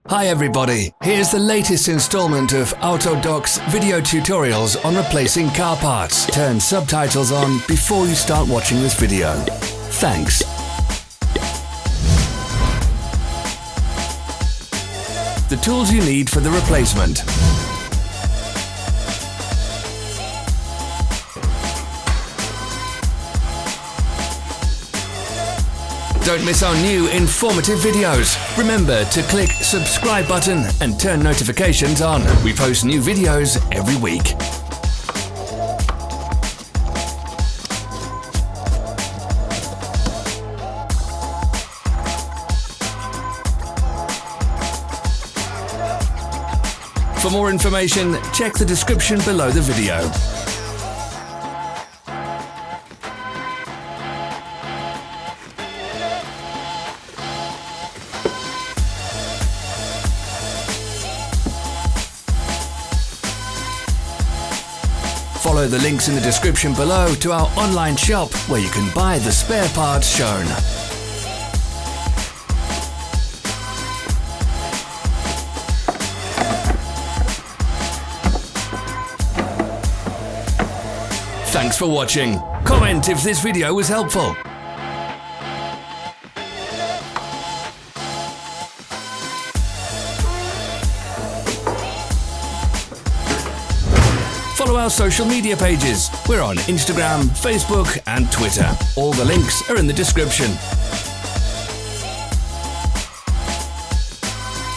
Hi everybody, here's the latest installment of Autodoc's video tutorials on replacing car parts. Turn subtitles on before you start watching this video. Thanks. The tools you need for the replacement. Don't miss our new informative videos. Remember to click subscribe button and turn notifications on. We post new videos every week. For more information, check the description below the video. Follow the links in the description below to our online shop where you can buy the spare parts shown. Thanks for watching. Comment if this video was helpful. Follow our social media pages. We're on Instagram, Facebook and Twitter. All the links are in the description.